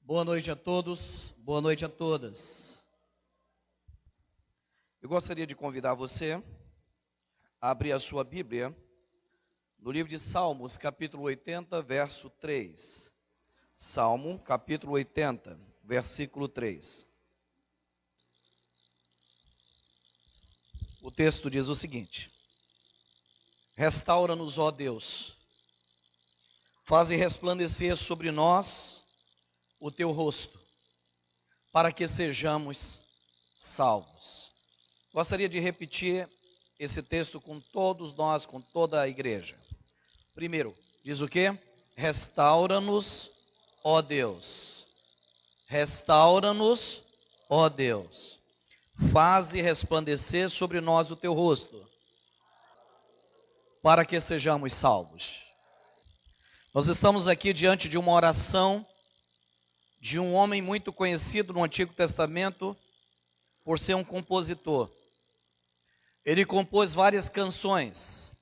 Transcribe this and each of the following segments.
Boa noite a todos, boa noite a todas. Eu gostaria de convidar você a abrir a sua Bíblia no livro de Salmos, capítulo 80, verso 3. Salmo, capítulo 80, versículo 3. O texto diz o seguinte: Restaura-nos, ó Deus, faze resplandecer sobre nós o teu rosto, para que sejamos salvos. Gostaria de repetir esse texto com todos nós, com toda a igreja. Primeiro, diz o quê? Restaura-nos, ó Deus. Restaura-nos, ó Deus. Faze resplandecer sobre nós o teu rosto, para que sejamos salvos. Nós estamos aqui diante de uma oração de um homem muito conhecido no Antigo Testamento por ser um compositor. Ele compôs várias canções.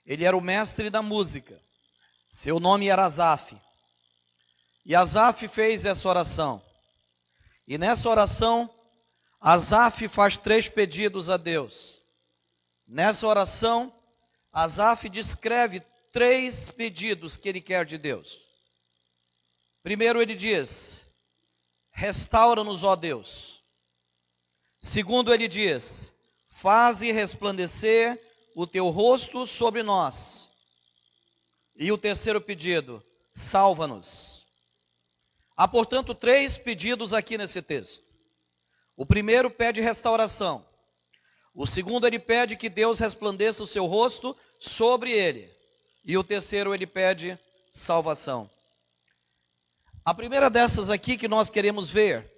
Ele era o mestre da música. Seu nome era Asaf. E Asaf fez essa oração. E nessa oração, Asaf faz 3 pedidos a Deus. Nessa oração, Asaf descreve 3 pedidos que ele quer de Deus. Primeiro ele diz: restaura-nos, ó Deus. Segundo ele diz: faze resplandecer o teu rosto sobre nós. E o terceiro pedido: salva-nos. Há, portanto, 3 pedidos aqui nesse texto. O primeiro pede restauração. O segundo ele pede que Deus resplandeça o seu rosto sobre ele. E o terceiro ele pede salvação. A primeira dessas aqui que nós queremos ver,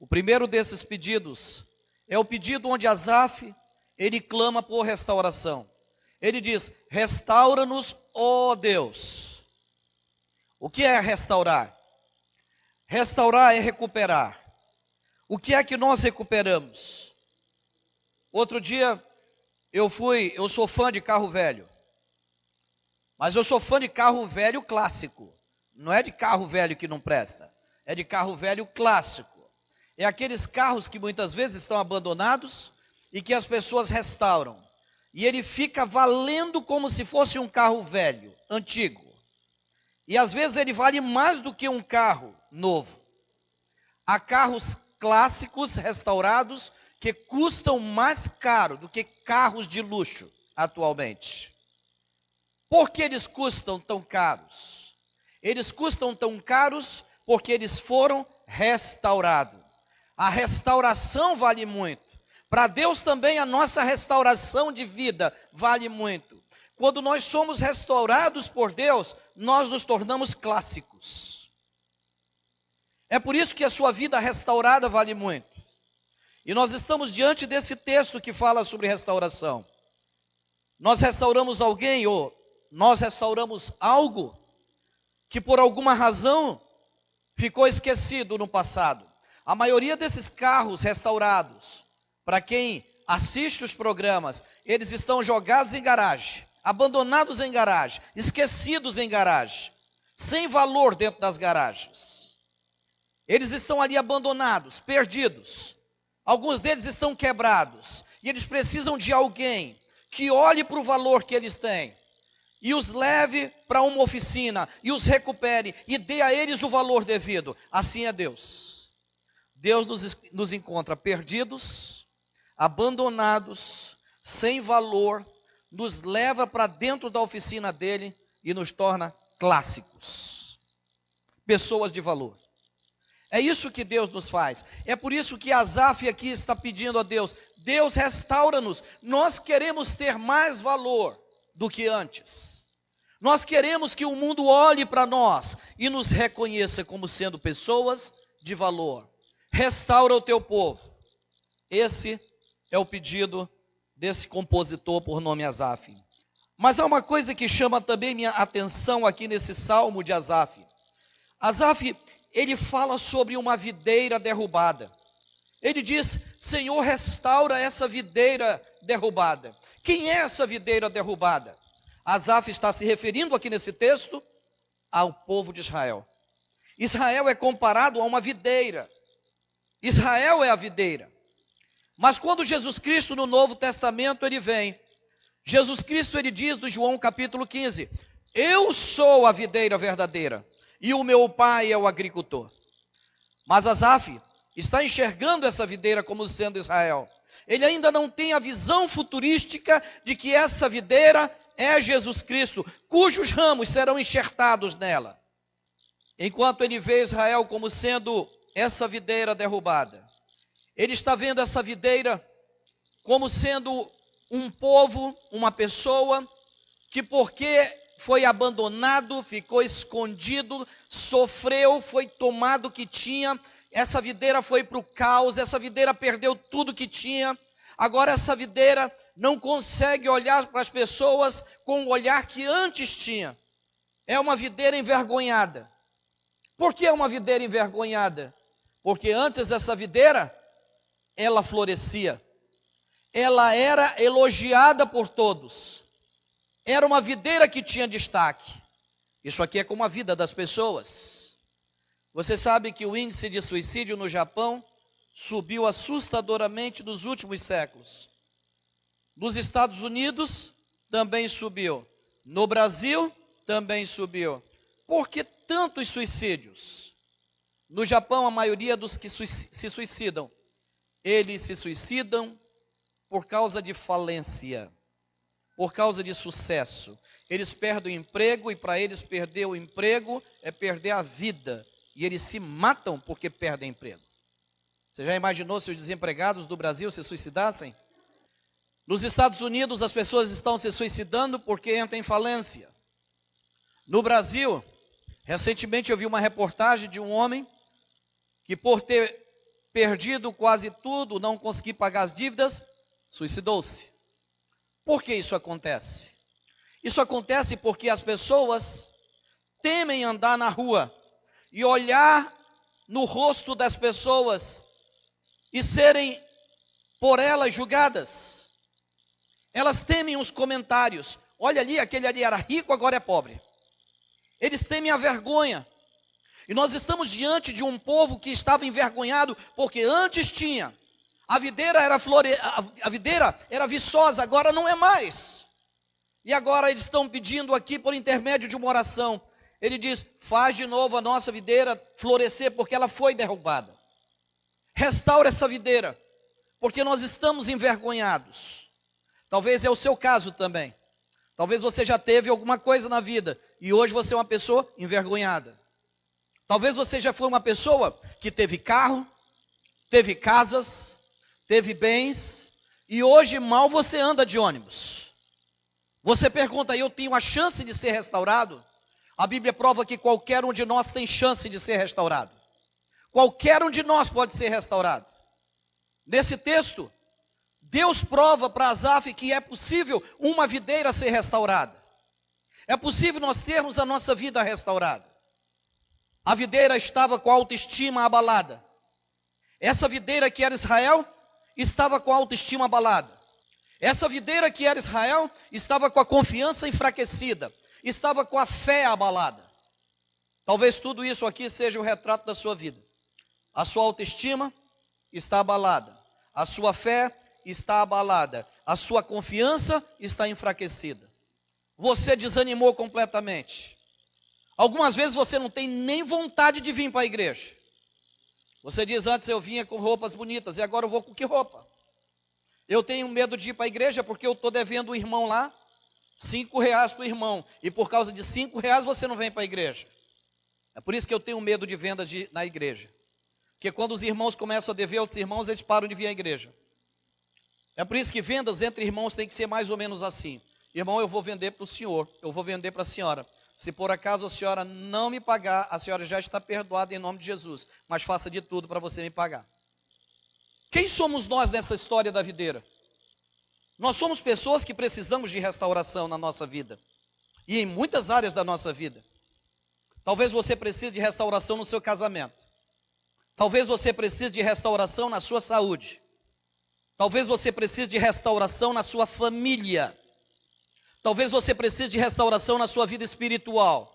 o primeiro desses pedidos, é o pedido onde Asaf, ele clama por restauração. Ele diz: restaura-nos, ó Deus. O que é restaurar? Restaurar é recuperar. O que é que nós recuperamos? Outro dia, eu sou fã de carro velho. Mas eu sou fã de carro velho clássico. Não é de carro velho que não presta, é de carro velho clássico. É aqueles carros que muitas vezes estão abandonados e que as pessoas restauram. E ele fica valendo como se fosse um carro velho, antigo. E às vezes ele vale mais do que um carro novo. Há carros clássicos restaurados que custam mais caro do que carros de luxo atualmente. Por que eles custam tão caros? Eles custam tão caros porque eles foram restaurados. A restauração vale muito. Para Deus também a nossa restauração de vida vale muito. Quando nós somos restaurados por Deus, nós nos tornamos clássicos. É por isso que a sua vida restaurada vale muito. E nós estamos diante desse texto que fala sobre restauração. Nós restauramos alguém ou nós restauramos algo que por alguma razão ficou esquecido no passado. A maioria desses carros restaurados, para quem assiste os programas, eles estão jogados em garagem, abandonados em garagem, esquecidos em garagem, sem valor dentro das garagens. Eles estão ali abandonados, perdidos. Alguns deles estão quebrados e eles precisam de alguém que olhe para o valor que eles têm e os leve para uma oficina, e os recupere, e dê a eles o valor devido. Assim é Deus. Deus nos encontra perdidos, abandonados, sem valor, nos leva para dentro da oficina dele e nos torna clássicos. Pessoas de valor. É isso que Deus nos faz. É por isso que Asaf aqui está pedindo a Deus: Deus, restaura-nos. Nós queremos ter mais valor do que antes. Nós queremos que o mundo olhe para nós e nos reconheça como sendo pessoas de valor. Restaura o teu povo. Esse é o pedido desse compositor por nome Asaf. Mas há uma coisa que chama também minha atenção aqui nesse salmo de Asaf. Asaf, ele fala sobre uma videira derrubada. Ele diz: Senhor, restaura essa videira derrubada. Quem é essa videira derrubada? Asaf está se referindo aqui nesse texto ao povo de Israel. Israel é comparado a uma videira. Israel é a videira. Mas quando Jesus Cristo no Novo Testamento ele vem, Jesus Cristo ele diz no João capítulo 15, eu sou a videira verdadeira e o meu pai é o agricultor. Mas Asaf está enxergando essa videira como sendo Israel. Ele ainda não tem a visão futurística de que essa videira é Jesus Cristo, cujos ramos serão enxertados nela. Enquanto ele vê Israel como sendo essa videira derrubada, ele está vendo essa videira como sendo um povo, uma pessoa, que porque foi abandonado, ficou escondido, sofreu, foi tomado o que tinha, essa videira foi para o caos, essa videira perdeu tudo que tinha, agora essa videira não consegue olhar para as pessoas com o olhar que antes tinha, é uma videira envergonhada. Por que é uma videira envergonhada? Porque antes essa videira, ela florescia, ela era elogiada por todos, era uma videira que tinha destaque. Isso aqui é como a vida das pessoas. Você sabe que o índice de suicídio no Japão subiu assustadoramente nos últimos séculos. Nos Estados Unidos também subiu, no Brasil também subiu. Por que tantos suicídios? No Japão, a maioria dos que se suicidam, eles se suicidam por causa de falência, por causa de sucesso. Eles perdem o emprego e para eles perder o emprego é perder a vida. E eles se matam porque perdem emprego. Você já imaginou se os desempregados do Brasil se suicidassem? Nos Estados Unidos as pessoas estão se suicidando porque entram em falência. No Brasil, recentemente eu vi uma reportagem de um homem que por ter perdido quase tudo, não conseguir pagar as dívidas, suicidou-se. Por que isso acontece? Isso acontece porque as pessoas temem andar na rua e olhar no rosto das pessoas e serem por elas julgadas. Elas temem os comentários. Olha ali, aquele ali era rico, agora é pobre. Eles temem a vergonha. E nós estamos diante de um povo que estava envergonhado, porque antes tinha. A videira era viçosa, agora não é mais. E agora eles estão pedindo aqui por intermédio de uma oração. Ele diz, faz de novo a nossa videira florescer, porque ela foi derrubada. Restaura essa videira, porque nós estamos envergonhados. Talvez é o seu caso também. Talvez você já teve alguma coisa na vida, e hoje você é uma pessoa envergonhada. Talvez você já foi uma pessoa que teve carro, teve casas, teve bens, e hoje mal você anda de ônibus. Você pergunta, eu tenho a chance de ser restaurado? A Bíblia prova que qualquer um de nós tem chance de ser restaurado. Qualquer um de nós pode ser restaurado. Nesse texto, Deus prova para Asaf que é possível uma videira ser restaurada. É possível nós termos a nossa vida restaurada. A videira estava com a autoestima abalada. Essa videira que era Israel estava com a autoestima abalada. Essa videira que era Israel estava com a confiança enfraquecida. Estava com a fé abalada. Talvez tudo isso aqui seja o retrato da sua vida. A sua autoestima está abalada. A sua fé está abalada. A sua confiança está enfraquecida. Você desanimou completamente. Algumas vezes você não tem nem vontade de vir para a igreja. Você diz, antes eu vinha com roupas bonitas e agora eu vou com que roupa? Eu tenho medo de ir para a igreja porque eu estou devendo o irmão lá R$5 para o irmão. E por causa de R$5 você não vem para a igreja. É por isso que eu tenho medo de vendas na igreja. Porque quando os irmãos começam a dever outros irmãos, eles param de vir à igreja. É por isso que vendas entre irmãos tem que ser mais ou menos assim. Irmão, eu vou vender para o senhor, eu vou vender para a senhora. Se por acaso a senhora não me pagar, a senhora já está perdoada em nome de Jesus. Mas faça de tudo para você me pagar. Quem somos nós nessa história da videira? Nós somos pessoas que precisamos de restauração na nossa vida. E em muitas áreas da nossa vida. Talvez você precise de restauração no seu casamento. Talvez você precise de restauração na sua saúde. Talvez você precise de restauração na sua família. Talvez você precise de restauração na sua vida espiritual.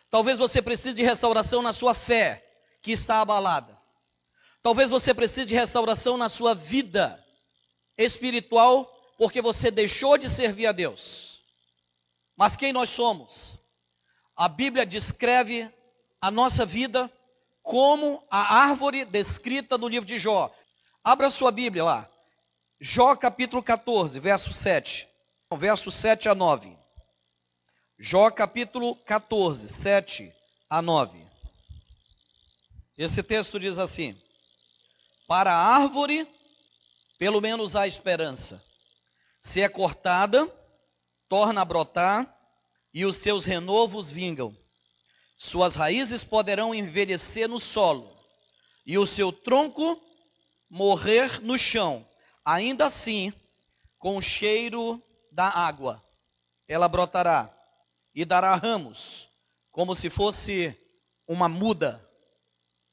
Talvez você precise de restauração na sua fé, que está abalada. Talvez você precise de restauração na sua vida espiritual, porque você deixou de servir a Deus. Mas quem nós somos? A Bíblia descreve a nossa vida como a árvore descrita no livro de Jó. Abra sua Bíblia lá. Jó capítulo 14, verso 7. Verso 7 a 9. Jó capítulo 14, 7 a 9. Esse texto diz assim: para a árvore, pelo menos há esperança. Se é cortada, torna a brotar, e os seus renovos vingam. Suas raízes poderão envelhecer no solo, e o seu tronco morrer no chão. Ainda assim, com o cheiro da água, ela brotará e dará ramos, como se fosse uma muda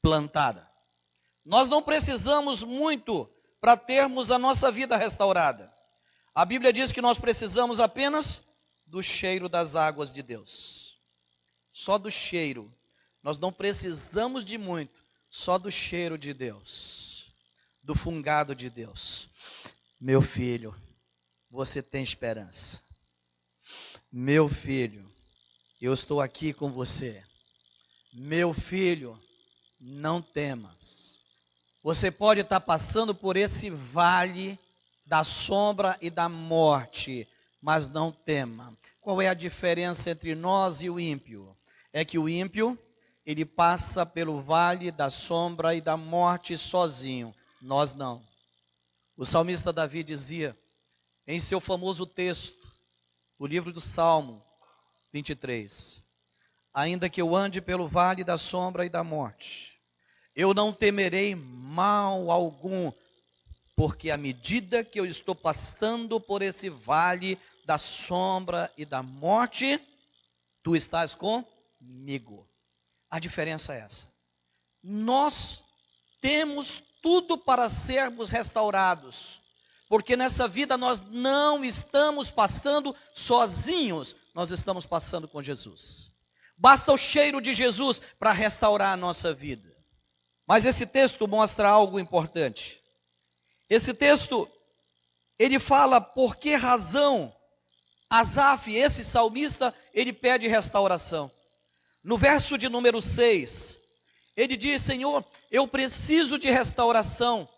plantada. Nós não precisamos muito para termos a nossa vida restaurada. A Bíblia diz que nós precisamos apenas do cheiro das águas de Deus. Só do cheiro. Nós não precisamos de muito, só do cheiro de Deus, do fungado de Deus. Meu filho, você tem esperança. Meu filho, eu estou aqui com você. Meu filho, não temas. Você pode estar passando por esse vale da sombra e da morte, mas não tema. Qual é a diferença entre nós e o ímpio? É que o ímpio, ele passa pelo vale da sombra e da morte sozinho. Nós não. O salmista Davi dizia, em seu famoso texto, o livro do Salmo 23, ainda que eu ande pelo vale da sombra e da morte, eu não temerei mal algum, porque à medida que eu estou passando por esse vale da sombra e da morte, tu estás comigo. A diferença é essa. Nós temos tudo para sermos restaurados, porque nessa vida nós não estamos passando sozinhos, nós estamos passando com Jesus. Basta o cheiro de Jesus para restaurar a nossa vida. Mas esse texto mostra algo importante. Esse texto, ele fala por que razão Asaf, esse salmista, ele pede restauração. No verso de número 6, ele diz, Senhor, eu preciso de restauração,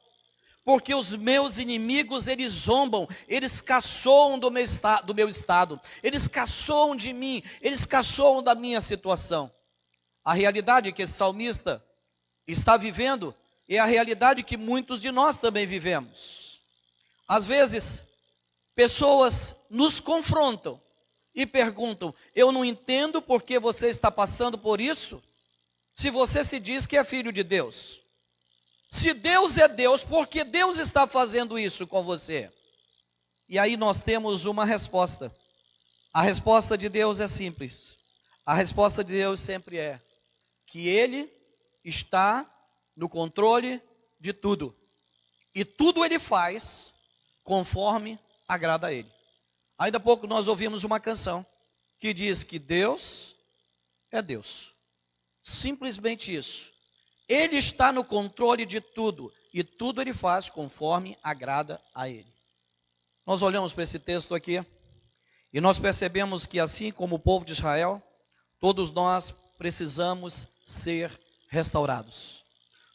porque os meus inimigos, eles zombam, eles caçoam do meu estado, eles caçoam de mim, eles caçoam da minha situação. A realidade que esse salmista está vivendo é a realidade que muitos de nós também vivemos. Às vezes, pessoas nos confrontam e perguntam, eu não entendo por que você está passando por isso, se você se diz que é filho de Deus. Se Deus é Deus, por que Deus está fazendo isso com você? E aí nós temos uma resposta. A resposta de Deus é simples. A resposta de Deus sempre é que Ele está no controle de tudo. E tudo Ele faz conforme agrada a Ele. Ainda há pouco nós ouvimos uma canção que diz que Deus é Deus. Simplesmente isso. Ele está no controle de tudo, e tudo Ele faz conforme agrada a Ele. Nós olhamos para esse texto aqui, e nós percebemos que assim como o povo de Israel, todos nós precisamos ser restaurados.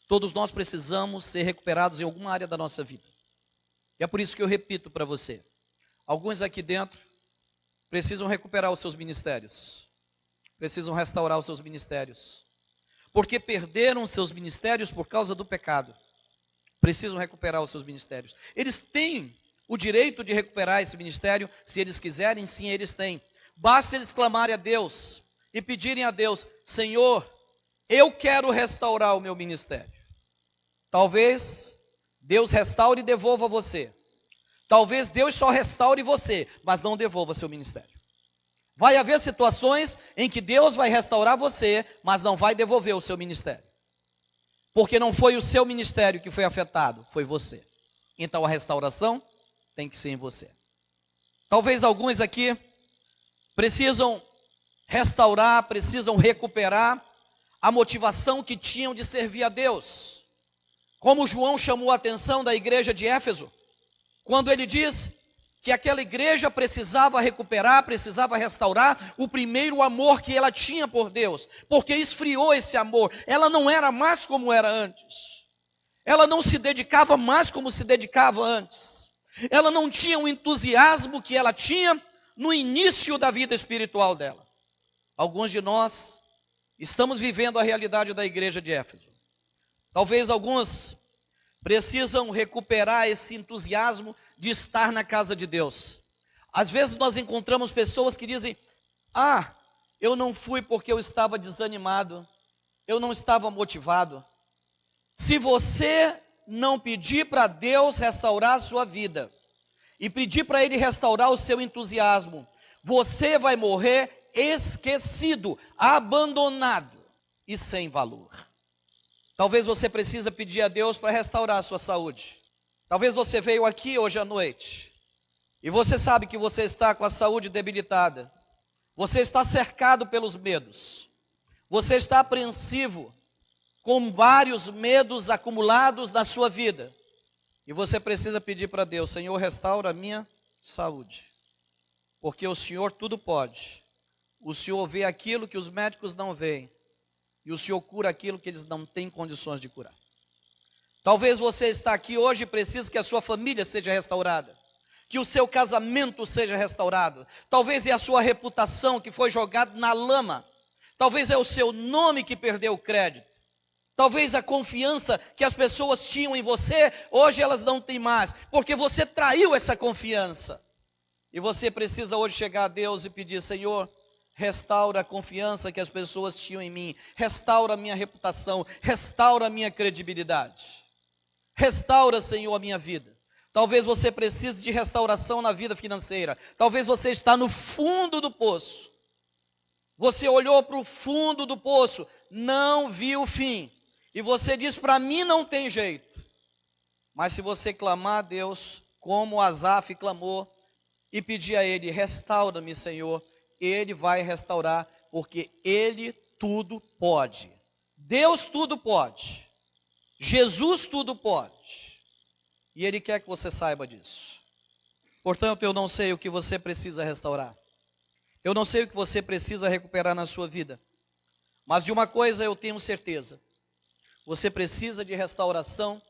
Todos nós precisamos ser recuperados em alguma área da nossa vida. E é por isso que eu repito para você, alguns aqui dentro precisam recuperar os seus ministérios, precisam restaurar os seus ministérios, porque perderam seus ministérios por causa do pecado. Precisam recuperar os seus ministérios. Eles têm o direito de recuperar esse ministério, se eles quiserem, sim, eles têm. Basta eles clamarem a Deus e pedirem a Deus, Senhor, eu quero restaurar o meu ministério. Talvez Deus restaure e devolva você. Talvez Deus só restaure você, mas não devolva seu ministério. Vai haver situações em que Deus vai restaurar você, mas não vai devolver o seu ministério. Porque não foi o seu ministério que foi afetado, foi você. Então a restauração tem que ser em você. Talvez alguns aqui precisam restaurar, precisam recuperar a motivação que tinham de servir a Deus. Como João chamou a atenção da igreja de Éfeso, quando ele diz que aquela igreja precisava recuperar, precisava restaurar o primeiro amor que ela tinha por Deus, porque esfriou esse amor. Ela não era mais como era antes. Ela não se dedicava mais como se dedicava antes. Ela não tinha o entusiasmo que ela tinha no início da vida espiritual dela. Alguns de nós estamos vivendo a realidade da igreja de Éfeso. Talvez alguns precisam recuperar esse entusiasmo de estar na casa de Deus. Às vezes nós encontramos pessoas que dizem: eu não fui porque eu estava desanimado, eu não estava motivado. Se você não pedir para Deus restaurar a sua vida, e pedir para Ele restaurar o seu entusiasmo, você vai morrer esquecido, abandonado e sem valor. Talvez você precise pedir a Deus para restaurar a sua saúde. Talvez você veio aqui hoje à noite e você sabe que você está com a saúde debilitada. Você está cercado pelos medos. Você está apreensivo com vários medos acumulados na sua vida. E você precisa pedir para Deus: Senhor, restaura a minha saúde. Porque o Senhor tudo pode. O Senhor vê aquilo que os médicos não veem. E o Senhor cura aquilo que eles não têm condições de curar. Talvez você está aqui hoje e precise que a sua família seja restaurada. Que o seu casamento seja restaurado. Talvez é a sua reputação que foi jogada na lama. Talvez é o seu nome que perdeu o crédito. Talvez a confiança que as pessoas tinham em você, hoje elas não têm mais. Porque você traiu essa confiança. E você precisa hoje chegar a Deus e pedir: Senhor, restaura a confiança que as pessoas tinham em mim. Restaura a minha reputação. Restaura a minha credibilidade. Restaura, Senhor, a minha vida. Talvez você precise de restauração na vida financeira. Talvez você está no fundo do poço. Você olhou para o fundo do poço, não viu o fim. E você diz: para mim não tem jeito. Mas se você clamar a Deus, como Asaf clamou, e pedir a Ele: restaura-me, Senhor, Ele vai restaurar, porque Ele tudo pode. Deus tudo pode. Jesus tudo pode. E Ele quer que você saiba disso. Portanto, eu não sei o que você precisa restaurar. Eu não sei o que você precisa recuperar na sua vida. Mas de uma coisa eu tenho certeza. Você precisa de restauração.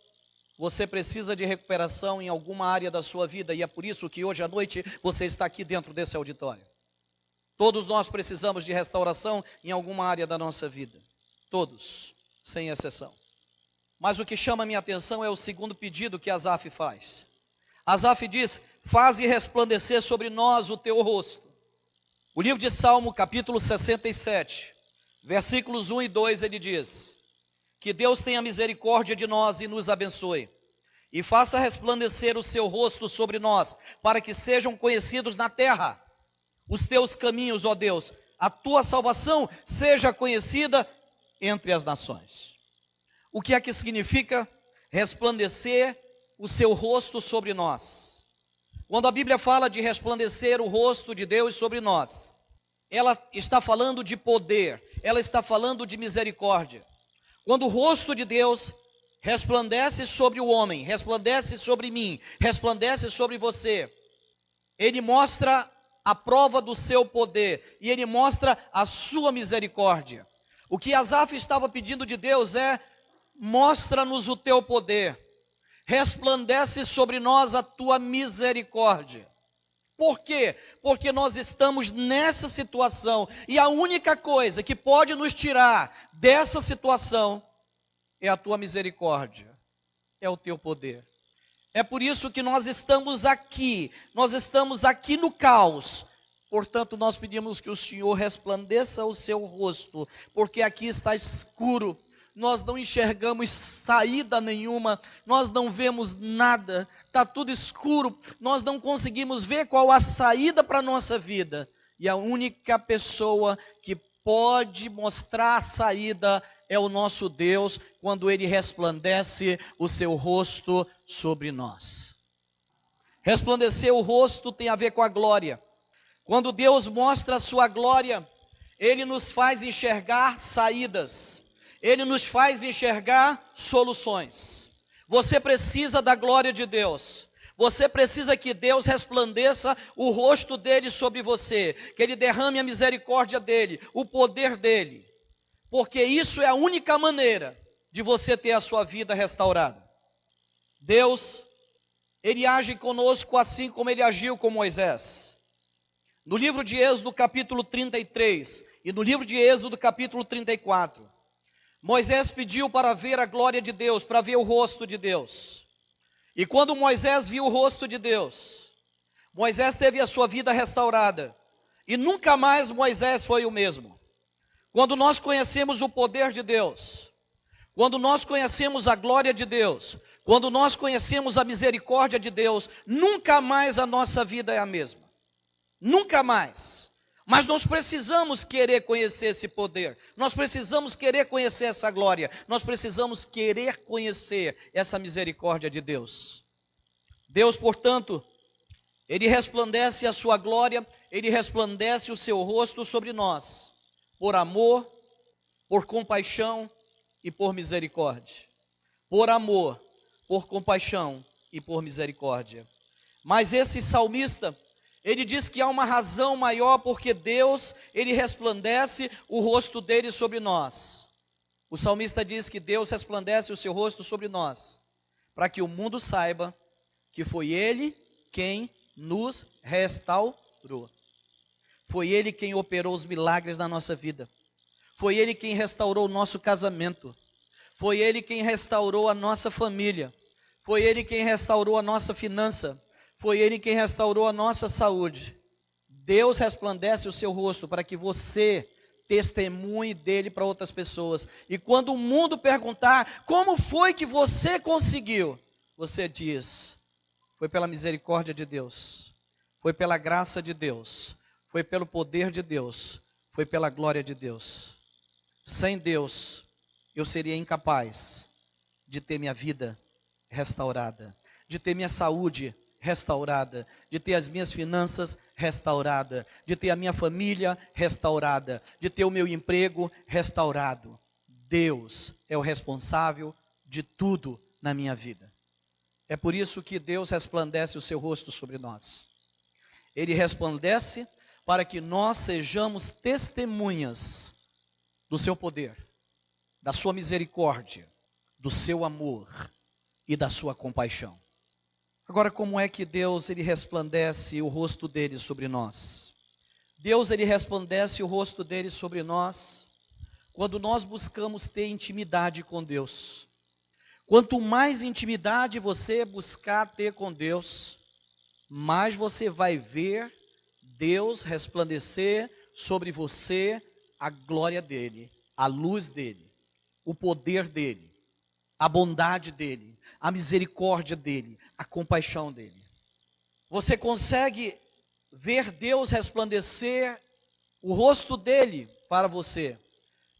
Você precisa de recuperação em alguma área da sua vida. E é por isso que hoje à noite você está aqui dentro desse auditório. Todos nós precisamos de restauração em alguma área da nossa vida. Todos, sem exceção. Mas o que chama a minha atenção é o segundo pedido que Asaf faz. Asaf diz: faze resplandecer sobre nós o teu rosto. O livro de Salmo, capítulo 67, versículos 1 e 2, ele diz: que Deus tenha misericórdia de nós e nos abençoe, e faça resplandecer o seu rosto sobre nós, para que sejam conhecidos na terra os teus caminhos, ó Deus, a tua salvação seja conhecida entre as nações. O que é que significa resplandecer o seu rosto sobre nós? Quando a Bíblia fala de resplandecer o rosto de Deus sobre nós, ela está falando de poder, ela está falando de misericórdia. Quando o rosto de Deus resplandece sobre o homem, resplandece sobre mim, resplandece sobre você, Ele mostra a prova do seu poder e Ele mostra a sua misericórdia. O que Asaf estava pedindo de Deus é: mostra-nos o teu poder, resplandece sobre nós a tua misericórdia. Por quê? Porque nós estamos nessa situação e a única coisa que pode nos tirar dessa situação é a tua misericórdia, é o teu poder. É por isso que nós estamos aqui no caos. Portanto, nós pedimos que o Senhor resplandeça o seu rosto, porque aqui está escuro. Nós não enxergamos saída nenhuma, nós não vemos nada, está tudo escuro, nós não conseguimos ver qual a saída para a nossa vida. E a única pessoa que pode mostrar a saída é o nosso Deus, quando Ele resplandece o seu rosto sobre nós. Resplandecer o rosto tem a ver com a glória. Quando Deus mostra a sua glória, Ele nos faz enxergar saídas. Ele nos faz enxergar soluções. Você precisa da glória de Deus. Você precisa que Deus resplandeça o rosto dele sobre você, que ele derrame a misericórdia dele, o poder dele, porque isso é a única maneira de você ter a sua vida restaurada. Deus, ele age conosco assim como ele agiu com Moisés. No livro de Êxodo capítulo 33 e no livro de Êxodo capítulo 34, Moisés pediu para ver a glória de Deus, para ver o rosto de Deus. E quando Moisés viu o rosto de Deus, Moisés teve a sua vida restaurada. E nunca mais Moisés foi o mesmo. Quando nós conhecemos o poder de Deus, quando nós conhecemos a glória de Deus, quando nós conhecemos a misericórdia de Deus, nunca mais a nossa vida é a mesma. Nunca mais. Mas nós precisamos querer conhecer esse poder, nós precisamos querer conhecer essa glória, nós precisamos querer conhecer essa misericórdia de Deus. Deus, portanto, ele resplandece a sua glória, ele resplandece o seu rosto sobre nós, por amor, por compaixão e por misericórdia. Por amor, por compaixão e por misericórdia. Mas esse salmista, ele diz que há uma razão maior porque Deus, ele resplandece o rosto dele sobre nós. O salmista diz que Deus resplandece o seu rosto sobre nós, para que o mundo saiba que foi ele quem nos restaurou. Foi ele quem operou os milagres na nossa vida. Foi ele quem restaurou o nosso casamento. Foi ele quem restaurou a nossa família. Foi ele quem restaurou a nossa finança. Foi ele quem restaurou a nossa saúde. Deus resplandece o seu rosto para que você testemunhe dele para outras pessoas. E quando o mundo perguntar, como foi que você conseguiu? Você diz, foi pela misericórdia de Deus. Foi pela graça de Deus. Foi pelo poder de Deus. Foi pela glória de Deus. Sem Deus, eu seria incapaz de ter minha vida restaurada, de ter minha saúde restaurada, de ter as minhas finanças restauradas, de ter a minha família restaurada, de ter o meu emprego restaurado. Deus é o responsável de tudo na minha vida. É por isso que Deus resplandece o seu rosto sobre nós. Ele resplandece para que nós sejamos testemunhas do seu poder, da sua misericórdia, do seu amor e da sua compaixão. Agora, como é que Deus ele resplandece o rosto dele sobre nós? Deus ele resplandece o rosto dele sobre nós quando nós buscamos ter intimidade com Deus. Quanto mais intimidade você buscar ter com Deus, mais você vai ver Deus resplandecer sobre você a glória dele, a luz dele, o poder dele, a bondade dele, a misericórdia dele, a compaixão dele. Você consegue ver Deus resplandecer o rosto dele para você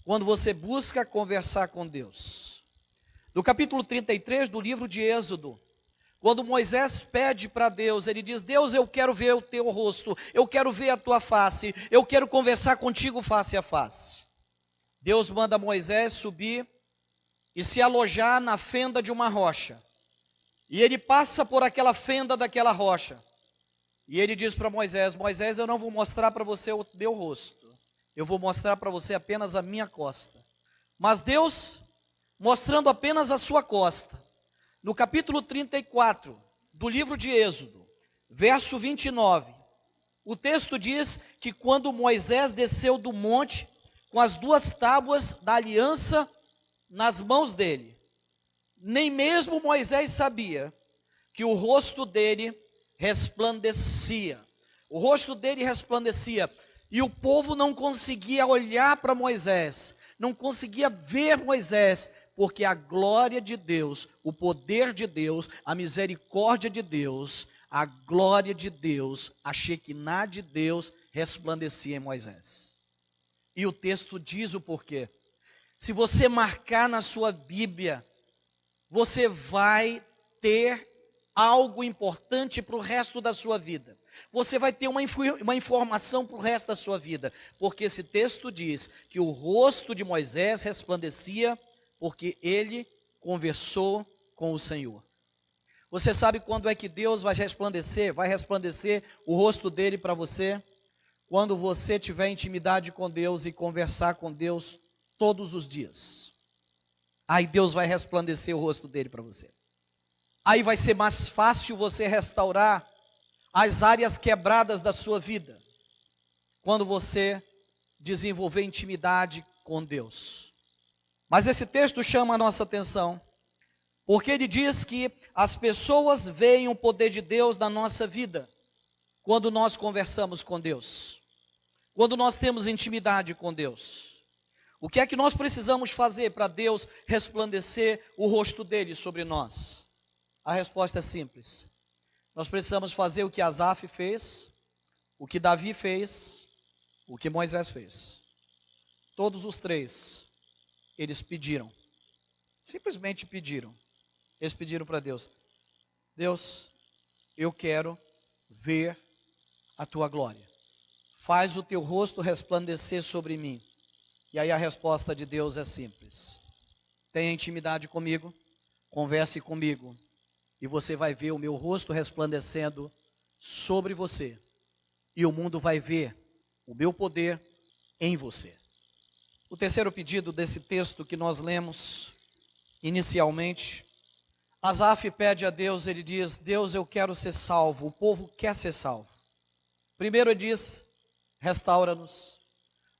quando você busca conversar com Deus. No capítulo 33 do livro de Êxodo, quando Moisés pede para Deus, ele diz, Deus, eu quero ver o teu rosto, eu quero ver a tua face, eu quero conversar contigo face a face. Deus manda Moisés subir e se alojar na fenda de uma rocha. E ele passa por aquela fenda daquela rocha. E ele diz para Moisés, Moisés, eu não vou mostrar para você o meu rosto, eu vou mostrar para você apenas a minha costa. Mas Deus, mostrando apenas a sua costa, no capítulo 34 do livro de Êxodo, verso 29, o texto diz que quando Moisés desceu do monte, com as duas tábuas da aliança nas mãos dele, nem mesmo Moisés sabia que o rosto dele resplandecia. O rosto dele resplandecia. E o povo não conseguia olhar para Moisés, não conseguia ver Moisés, porque a glória de Deus, o poder de Deus, a misericórdia de Deus, a glória de Deus, a Shekinah de Deus resplandecia em Moisés. E o texto diz o porquê. Se você marcar na sua Bíblia, você vai ter algo importante para o resto da sua vida. Você vai ter uma informação para o resto da sua vida. Porque esse texto diz que o rosto de Moisés resplandecia porque ele conversou com o Senhor. Você sabe quando é que Deus vai resplandecer? Vai resplandecer o rosto dele para você? Quando você tiver intimidade com Deus e conversar com Deus todos os dias. Aí Deus vai resplandecer o rosto dele para você. Aí vai ser mais fácil você restaurar as áreas quebradas da sua vida. Quando você desenvolver intimidade com Deus. Mas esse texto chama a nossa atenção. Porque ele diz que as pessoas veem o poder de Deus na nossa vida. Quando nós conversamos com Deus. Quando nós temos intimidade com Deus. O que é que nós precisamos fazer para Deus resplandecer o rosto dele sobre nós? A resposta é simples. Nós precisamos fazer o que Asaf fez, o que Davi fez, o que Moisés fez. Todos os três, eles pediram. Simplesmente pediram. Eles pediram para Deus. Deus, eu quero ver a tua glória. Faz o teu rosto resplandecer sobre mim. E aí a resposta de Deus é simples. Tenha intimidade comigo, converse comigo, e você vai ver o meu rosto resplandecendo sobre você. E o mundo vai ver o meu poder em você. O terceiro pedido desse texto que nós lemos inicialmente, Asaf pede a Deus, ele diz, Deus, eu quero ser salvo, o povo quer ser salvo. Primeiro ele diz, restaura-nos.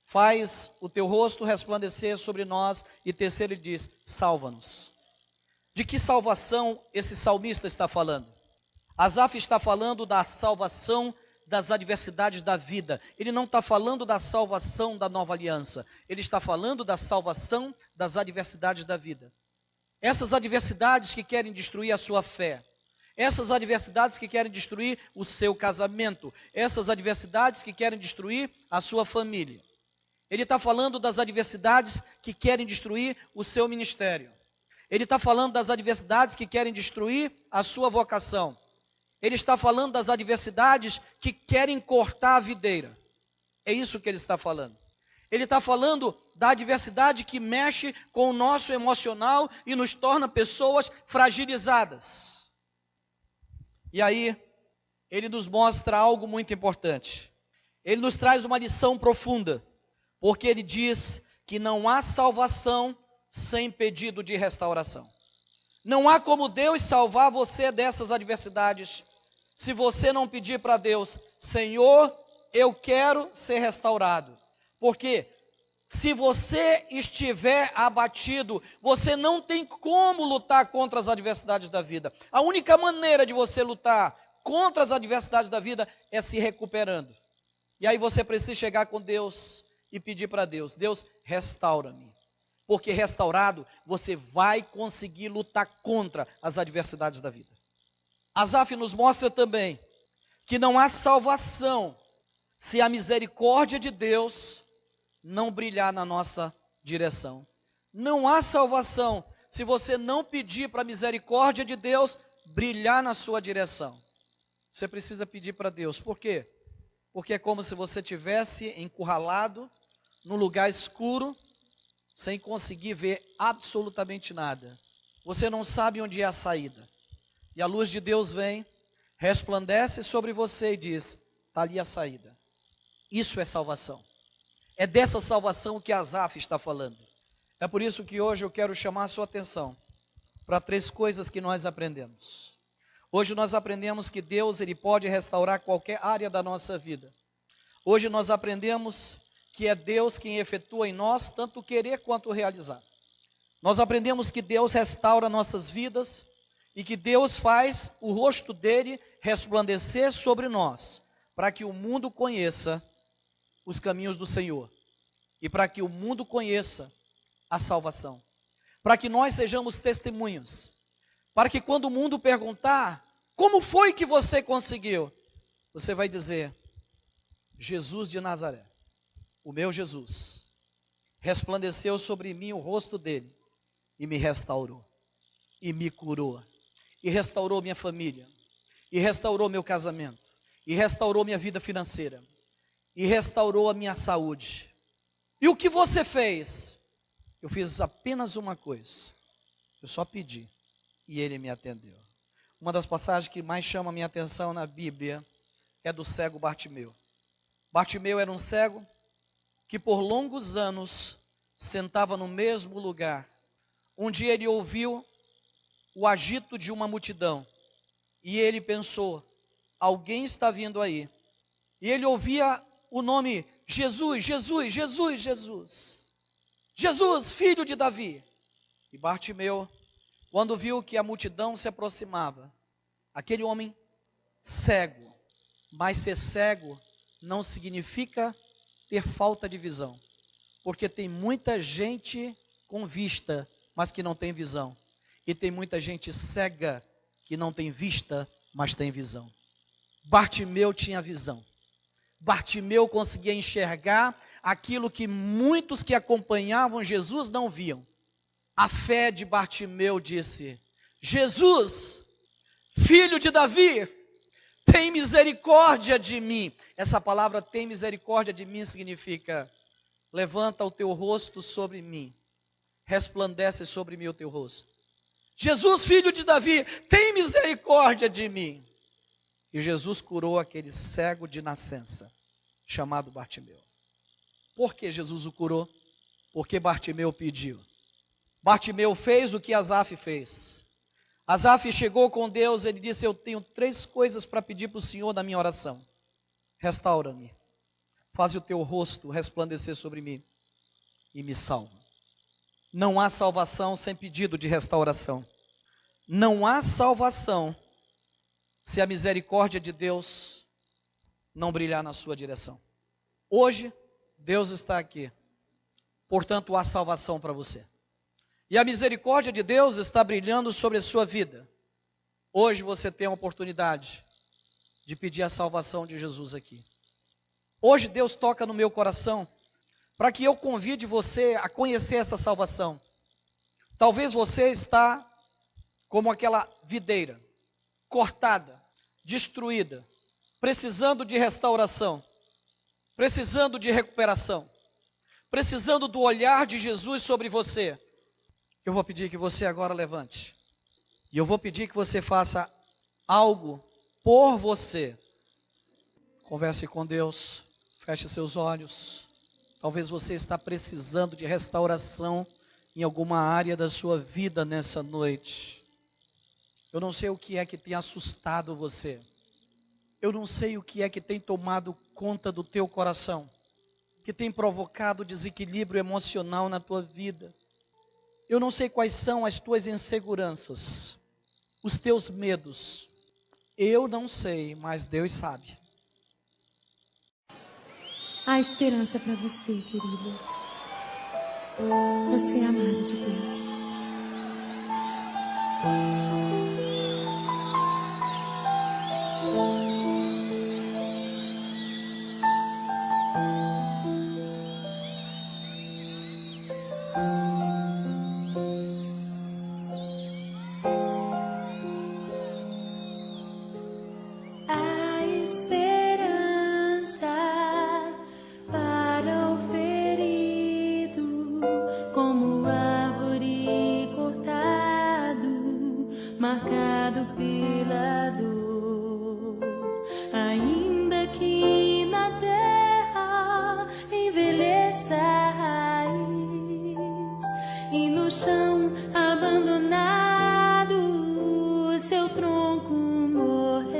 Faz o teu rosto resplandecer sobre nós. E terceiro ele diz, salva-nos. De que salvação esse salmista está falando? Asaf está falando da salvação das adversidades da vida. Ele não está falando da salvação da nova aliança. Ele está falando da salvação das adversidades da vida. Essas adversidades que querem destruir a sua fé. Essas adversidades que querem destruir o seu casamento. Essas adversidades que querem destruir a sua família. Ele está falando das adversidades que querem destruir o seu ministério. Ele está falando das adversidades que querem destruir a sua vocação. Ele está falando das adversidades que querem cortar a videira. É isso que ele está falando. Ele está falando da adversidade que mexe com o nosso emocional e nos torna pessoas fragilizadas. E aí, ele nos mostra algo muito importante. Ele nos traz uma lição profunda. Porque ele diz que não há salvação sem pedido de restauração. Não há como Deus salvar você dessas adversidades, se você não pedir para Deus, Senhor, eu quero ser restaurado. Porque se você estiver abatido, você não tem como lutar contra as adversidades da vida. A única maneira de você lutar contra as adversidades da vida é se recuperando. E aí você precisa chegar com Deus e pedir para Deus, Deus, restaura-me. Porque restaurado, você vai conseguir lutar contra as adversidades da vida. Asaf nos mostra também que não há salvação se a misericórdia de Deus não brilhar na nossa direção. Não há salvação se você não pedir para a misericórdia de Deus brilhar na sua direção. Você precisa pedir para Deus. Por quê? Porque é como se você tivesse encurralado num lugar escuro, sem conseguir ver absolutamente nada. Você não sabe onde é a saída. E a luz de Deus vem, resplandece sobre você e diz, está ali a saída. Isso é salvação. É dessa salvação que Asaf está falando. É por isso que hoje eu quero chamar a sua atenção para 3 coisas que nós aprendemos. Hoje nós aprendemos que Deus ele pode restaurar qualquer área da nossa vida. Hoje nós aprendemos que é Deus quem efetua em nós tanto o querer quanto o realizar. Nós aprendemos que Deus restaura nossas vidas e que Deus faz o rosto dele resplandecer sobre nós, para que o mundo conheça os caminhos do Senhor e para que o mundo conheça a salvação. Para que nós sejamos testemunhas, para que quando o mundo perguntar, como foi que você conseguiu? Você vai dizer, Jesus de Nazaré. O meu Jesus, resplandeceu sobre mim o rosto dele, e me restaurou, e me curou, e restaurou minha família, e restaurou meu casamento, e restaurou minha vida financeira, e restaurou a minha saúde. E o que você fez? Eu fiz apenas uma coisa, eu só pedi, e ele me atendeu. Uma das passagens que mais chama a minha atenção na Bíblia é do cego Bartimeu. Bartimeu era um cego que por longos anos sentava no mesmo lugar. Um dia ele ouviu o agito de uma multidão e ele pensou: alguém está vindo aí. E ele ouvia o nome Jesus, Jesus, Jesus, Jesus. Jesus, filho de Davi. E Bartimeu, quando viu que a multidão se aproximava, aquele homem cego, mas ser cego não significa ter falta de visão, porque tem muita gente com vista, mas que não tem visão, e tem muita gente cega que não tem vista, mas tem visão. Bartimeu tinha visão. Bartimeu conseguia enxergar aquilo que muitos que acompanhavam Jesus não viam. A fé de Bartimeu disse: Jesus, filho de Davi, tem misericórdia de mim. Essa palavra tem misericórdia de mim significa: levanta o teu rosto sobre mim, resplandece sobre mim o teu rosto. Jesus, filho de Davi, tem misericórdia de mim. E Jesus curou aquele cego de nascença, chamado Bartimeu. Por que Jesus o curou? Porque Bartimeu pediu. Bartimeu fez o que Asaf fez. Asaf chegou com Deus, ele disse: eu tenho 3 coisas para pedir para o Senhor na minha oração. Restaura-me, faz o teu rosto resplandecer sobre mim e me salva. Não há salvação sem pedido de restauração. Não há salvação se a misericórdia de Deus não brilhar na sua direção. Hoje, Deus está aqui, portanto há salvação para você. E a misericórdia de Deus está brilhando sobre a sua vida. Hoje você tem a oportunidade de pedir a salvação de Jesus aqui. Hoje Deus toca no meu coração para que eu convide você a conhecer essa salvação. Talvez você está como aquela videira, cortada, destruída, precisando de restauração, precisando de recuperação, precisando do olhar de Jesus sobre você. Eu vou pedir que você agora levante, e eu vou pedir que você faça algo por você. Converse com Deus, feche seus olhos. Talvez você está precisando de restauração em alguma área da sua vida nessa noite. Eu não sei o que é que tem assustado você. Eu não sei o que é que tem tomado conta do teu coração, que tem provocado desequilíbrio emocional na tua vida. Eu não sei quais são as tuas inseguranças, os teus medos. Eu não sei, mas Deus sabe. Há esperança para você, querida. Você é amado de Deus. Marcado pela dor, ainda que na terra envelheça a raiz e no chão abandonado seu tronco morrer.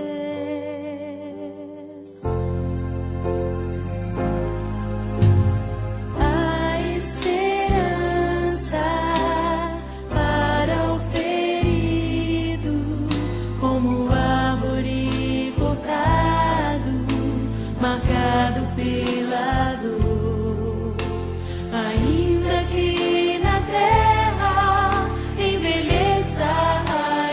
A esperança para o como árvore cortado, marcado pela dor, ainda que na terra envelheça a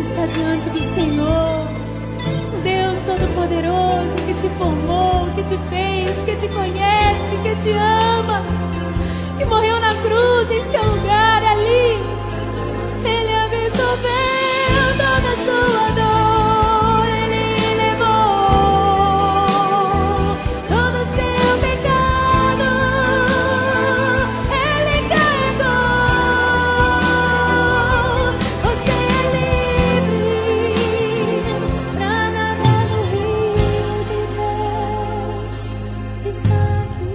está diante do Senhor, o Deus Todo-Poderoso que te formou, que te fez, que te conhece, que te ama, que morreu na cruz em seu lugar ali. Ele absorveu toda a sua dor, Ele levou todo o seu pecado, Ele carregou. Você é livre pra nadar no rio de Deus que está aqui.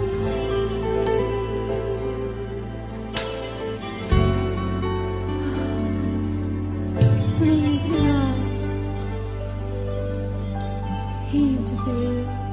Flui entre nós, Rio de Deus.